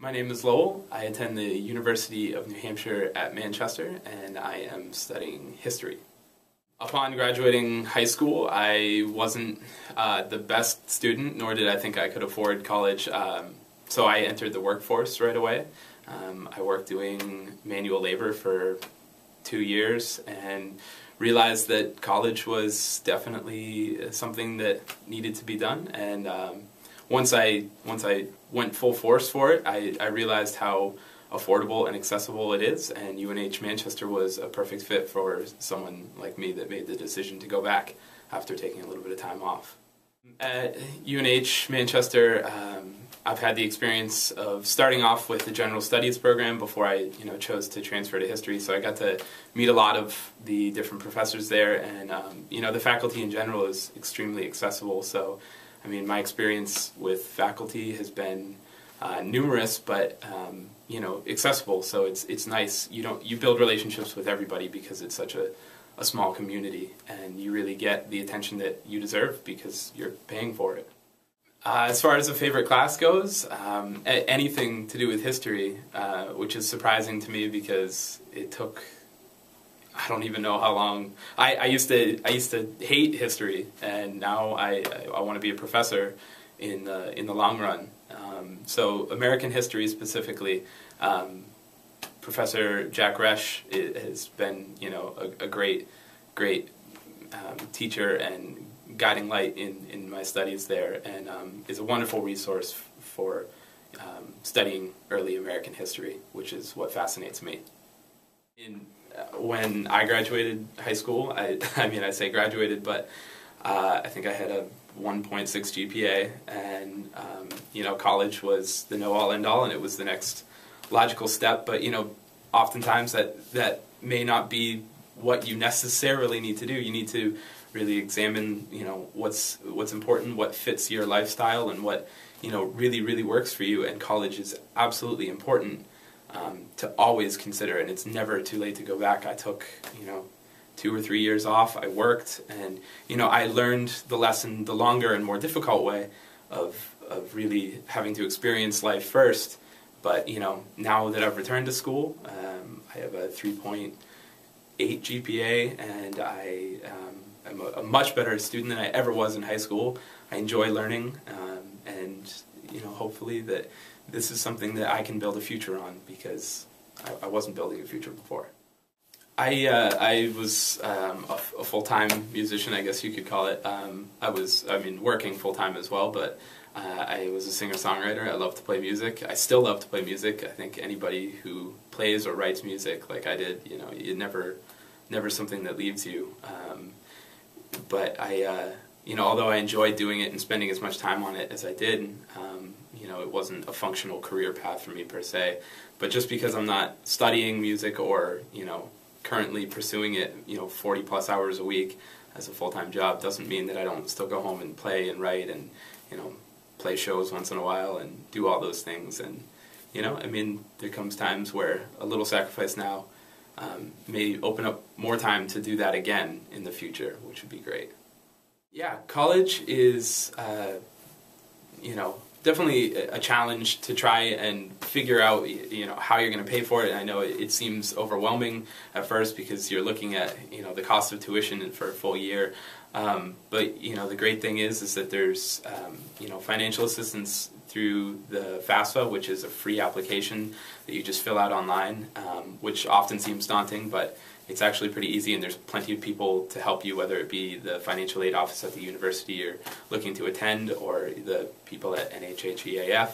My name is Lowell. I attend the University of New Hampshire at Manchester, and I am studying history. Upon graduating high school, I wasn't the best student, nor did I think I could afford college, so I entered the workforce right away. I worked doing manual labor for 2 years and realized that college was definitely something that needed to be done, and once I went full force for it, I realized how affordable and accessible it is, and UNH Manchester was a perfect fit for someone like me that made the decision to go back after taking a little bit of time off. At UNH Manchester, I've had the experience of starting off with the general studies program before I chose to transfer to history, so I got to meet a lot of the different professors there, and the faculty in general is extremely accessible. So I mean, my experience with faculty has been numerous, but accessible. So it's nice. You build relationships with everybody because it's such a small community, and you really get the attention that you deserve because you're paying for it. As far as a favorite class goes, anything to do with history, which is surprising to me because it took, I don't even know how long. I used to hate history, and now I want to be a professor in the long run. So American history specifically, Professor Jack Resch has been a great teacher and guiding light in my studies there, and is a wonderful resource for studying early American history, which is what fascinates me. When I graduated high school, I say graduated, but I think I had a 1.6 GPA, and college was the know-all end-all, and it was the next logical step. But oftentimes that may not be what you necessarily need to do. You need to really examine what's important, what fits your lifestyle, and what really works for you. And college is absolutely important to always consider, and it's never too late to go back. I took 2 or 3 years off. I worked, and I learned the lesson the longer and more difficult way of really having to experience life first. But now that I've returned to school, I have a 3.8 GPA, and I'm a much better student than I ever was in high school. I enjoy learning, and hopefully that this is something that I can build a future on, because I wasn't building a future before. I was a full-time musician, I guess you could call it. I was working full-time as well, but I was a singer-songwriter. I love to play music. I still love to play music. I think anybody who plays or writes music like I did, it never something that leaves you. But although I enjoyed doing it and spending as much time on it as I did, it wasn't a functional career path for me per se. But just because I'm not studying music or currently pursuing it 40 plus hours a week as a full-time job doesn't mean that I don't still go home and play and write and play shows once in a while and do all those things. And there comes times where a little sacrifice now may open up more time to do that again in the future, which would be great. Yeah, college is definitely a challenge to try and figure out how you're going to pay for it. And I know it seems overwhelming at first because you're looking at the cost of tuition for a full year. But the great thing is that there's financial assistance through the FAFSA, which is a free application that you just fill out online, which often seems daunting, but it's actually pretty easy, and there's plenty of people to help you, whether it be the financial aid office at the university you're looking to attend or the people at NHHEAF.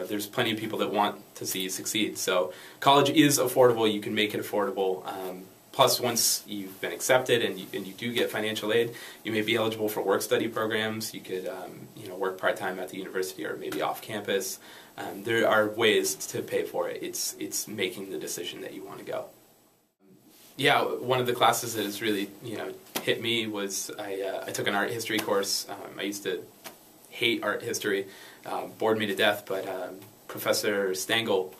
There's plenty of people that want to see you succeed. So college is affordable. You can make it affordable. Plus, once you've been accepted and you do get financial aid, you may be eligible for work-study programs. You could work part-time at the university or maybe off campus. There are ways to pay for it. It's making the decision that you want to go. Yeah, one of the classes that has really hit me was I took an art history course. I used to hate art history, bored me to death, but Professor Stengel,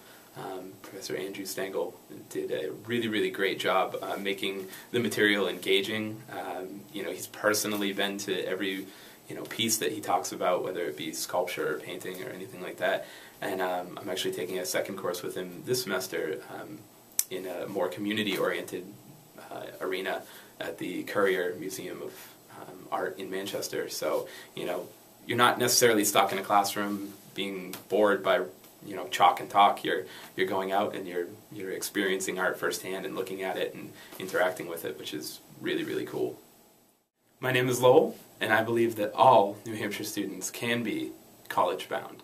Professor Andrew Stengel, did a really great job making the material engaging. He's personally been to every piece that he talks about, whether it be sculpture or painting or anything like that, and I'm actually taking a second course with him this semester in a more community-oriented arena at the Currier Museum of Art in Manchester. So, you know, you're not necessarily stuck in a classroom being bored by, you know, chalk and talk. You're going out and you're experiencing art firsthand and looking at it and interacting with it, which is really, really cool. My name is Lowell, and I believe that all New Hampshire students can be college-bound.